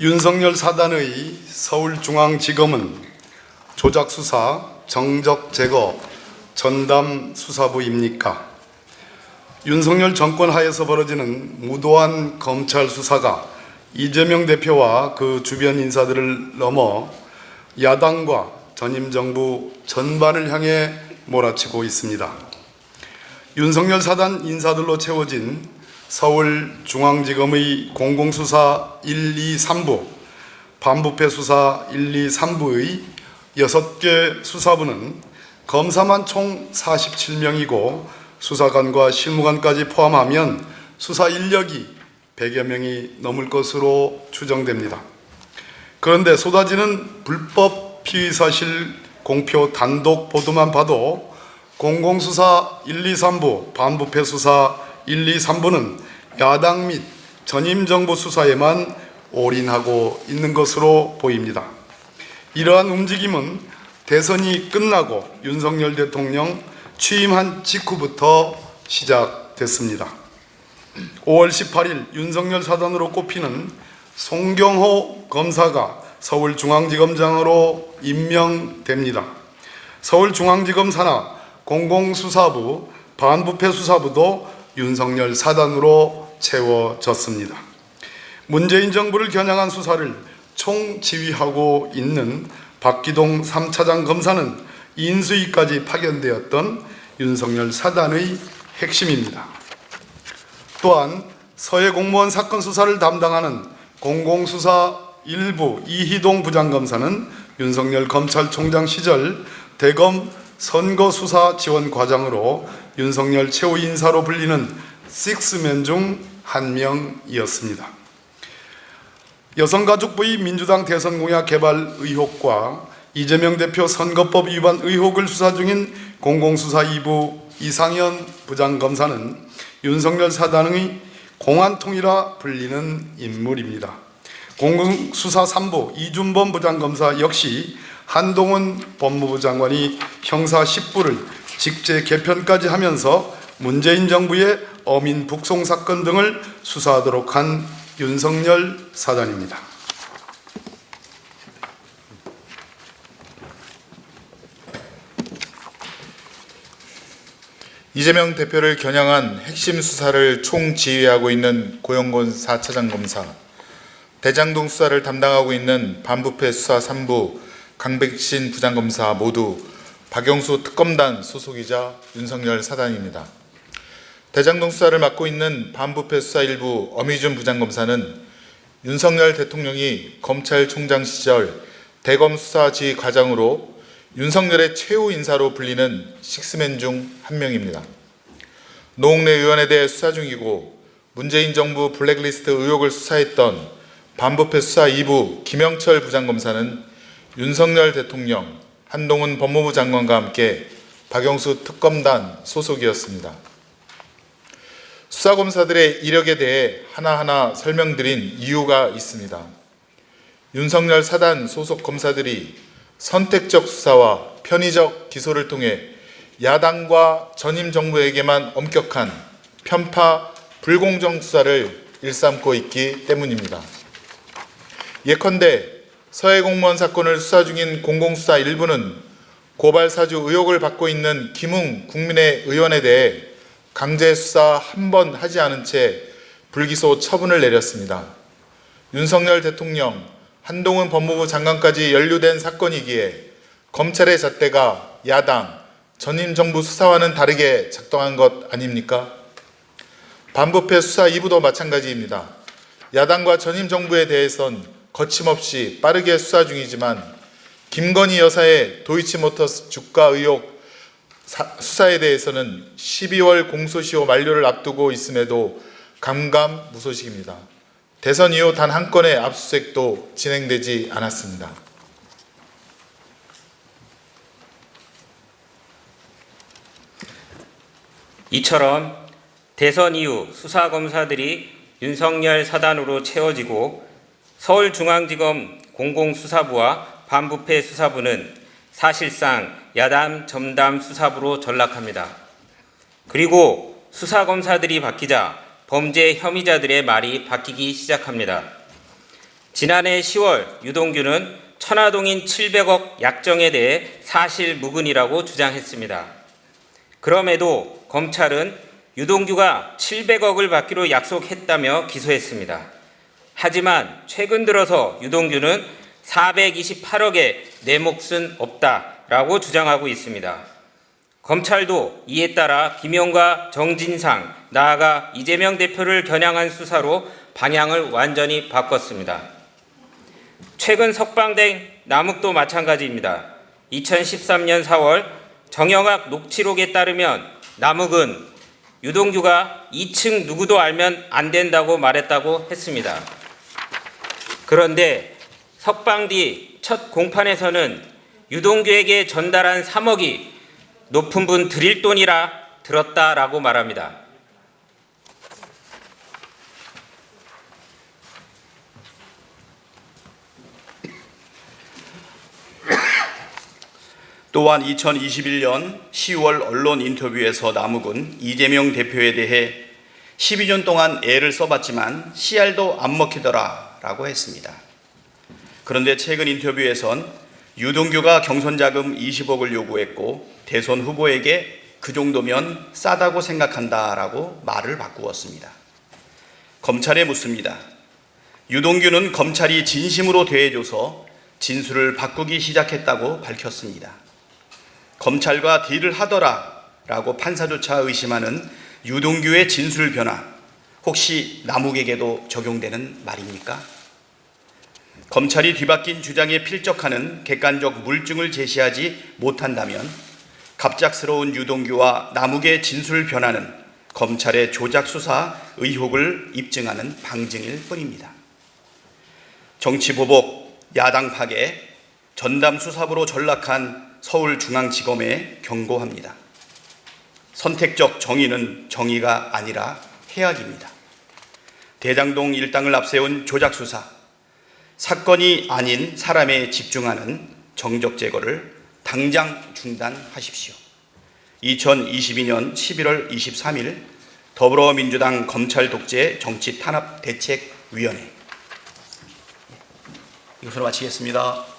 윤석열 사단의 서울중앙지검은 조작수사, 정적 제거, 전담 수사부입니까? 윤석열 정권 하에서 벌어지는 무도한 검찰 수사가 이재명 대표와 그 주변 인사들을 넘어 야당과 전임 정부 전반을 향해 몰아치고 있습니다. 윤석열 사단 인사들로 채워진 서울중앙지검의 공공수사 1, 2, 3부, 반부패 수사 1, 2, 3부의 6개 수사부는 검사만 총 47명이고 수사관과 실무관까지 포함하면 수사 인력이 100여 명이 넘을 것으로 추정됩니다. 그런데 쏟아지는 불법 피의사실 공표 단독 보도만 봐도 공공수사 1, 2, 3부, 반부패 수사 1, 2, 3부는 야당 및 전임 정부 수사에만 올인하고 있는 것으로 보입니다. 이러한 움직임은 대선이 끝나고 윤석열 대통령 취임한 직후부터 시작됐습니다. 5월 18일 윤석열 사단으로 꼽히는 송경호 검사가 서울중앙지검장으로 임명됩니다. 서울중앙지검 산하 공공수사부, 반부패 수사부도 윤석열 사단으로 채워졌습니다. 문재인 정부를 겨냥한 수사를 총지휘하고 있는 박기동 3차장 검사는 인수위까지 파견되었던 윤석열 사단의 핵심입니다. 또한 서해 공무원 사건 수사를 담당하는 공공수사 1부 이희동 부장검사는 윤석열 검찰총장 시절 대검 선거수사지원과장으로 윤석열 최후 인사로 불리는 식스맨 중 한 명이었습니다. 여성가족부의 민주당 대선 공약 개발 의혹과 이재명 대표 선거법 위반 의혹을 수사 중인 공공수사 2부 이상현 부장검사는 윤석열 사단의 공안통이라 불리는 인물입니다. 공공수사 3부 이준범 부장검사 역시 한동훈 법무부 장관이 형사 10부를 직제 개편까지 하면서 문재인 정부의 어민 북송 사건 등을 수사하도록 한 윤석열 사단입니다. 이재명 대표를 겨냥한 핵심 수사를 총지휘하고 있는 고영곤 4차장 검사, 대장동 수사를 담당하고 있는 반부패 수사 3부 강백신 부장검사 모두 박영수 특검단 소속이자 윤석열 사단입니다. 대장동 수사를 맡고 있는 반부패 수사 1부 엄희준 부장검사는 윤석열 대통령이 검찰총장 시절 대검 수사지 과장으로 윤석열의 최후 인사로 불리는 식스맨 중 한 명입니다. 노웅래 의원에 대해 수사 중이고 문재인 정부 블랙리스트 의혹을 수사했던 반부패 수사 2부 김영철 부장검사는 윤석열 대통령, 한동훈 법무부 장관과 함께 박영수 특검단 소속이었습니다. 수사검사들의 이력에 대해 하나하나 설명드린 이유가 있습니다. 윤석열 사단 소속 검사들이 선택적 수사와 편의적 기소를 통해 야당과 전임 정부에게만 엄격한 편파 불공정 수사를 일삼고 있기 때문입니다. 예컨대 서해 공무원 사건을 수사 중인 공공수사 1부는 고발 사주 의혹을 받고 있는 김웅 국민의 의원에 대해 강제 수사 한 번 하지 않은 채 불기소 처분을 내렸습니다. 윤석열 대통령, 한동훈 법무부 장관까지 연루된 사건이기에 검찰의 잣대가 야당, 전임 정부 수사와는 다르게 작동한 것 아닙니까? 반부패 수사 2부도 마찬가지입니다. 야당과 전임 정부에 대해선 거침없이 빠르게 수사 중이지만 김건희 여사의 도이치모터스 주가 의혹 수사에 대해서는 12월 공소시효 만료를 앞두고 있음에도 감감무소식입니다. 대선 이후 단 한 건의 압수수색도 진행되지 않았습니다. 이처럼 대선 이후 수사검사들이 윤석열 사단으로 채워지고 서울중앙지검 공공수사부와 반부패 수사부는 사실상 야당 전담 수사부로 전락합니다. 그리고 수사검사들이 바뀌자 범죄 혐의자들의 말이 바뀌기 시작합니다. 지난해 10월 유동규는 천화동인 700억 약정에 대해 사실 무근이라고 주장했습니다. 그럼에도 검찰은 유동규가 700억을 받기로 약속했다며 기소했습니다. 하지만 최근 들어서 유동규는 428억에 내 몫은 없다라고 주장하고 있습니다. 검찰도 이에 따라 김용과 정진상, 나아가 이재명 대표를 겨냥한 수사로 방향을 완전히 바꿨습니다. 최근 석방된 남욱도 마찬가지입니다. 2013년 4월 정영학 녹취록에 따르면 남욱은 유동규가 2층 누구도 알면 안 된다고 말했다고 했습니다. 그런데 석방 뒤 첫 공판에서는 유동규에게 전달한 3억이 높은 분 드릴 돈이라 들었다라고 말합니다. 또한 2021년 10월 언론 인터뷰에서 남욱은 이재명 대표에 대해 12년 동안 애를 써봤지만 씨알도 안 먹히더라 라고 했습니다. 그런데 최근 인터뷰에선 유동규가 경선자금 20억을 요구했고 대선 후보에게 그 정도면 싸다고 생각한다 라고 말을 바꾸었습니다. 검찰에 묻습니다. 유동규는 검찰이 진심으로 대해줘서 진술을 바꾸기 시작했다고 밝혔습니다. 검찰과 딜을 하더라 라고 판사조차 의심하는 유동규의 진술 변화, 혹시 남욱에게도 적용되는 말입니까? 검찰이 뒤바뀐 주장에 필적하는 객관적 물증을 제시하지 못한다면 갑작스러운 유동규와 남욱의 진술 변화는 검찰의 조작 수사 의혹을 입증하는 방증일 뿐입니다. 정치보복, 야당 파괴, 전담 수사부로 전락한 서울중앙지검에 경고합니다. 선택적 정의는 정의가 아니라 해악입니다. 대장동 일당을 앞세운 조작수사, 사건이 아닌 사람에 집중하는 정적 제거를 당장 중단하십시오. 2022년 11월 23일 더불어민주당 검찰 독재 정치 탄압 대책위원회. 이것으로 마치겠습니다.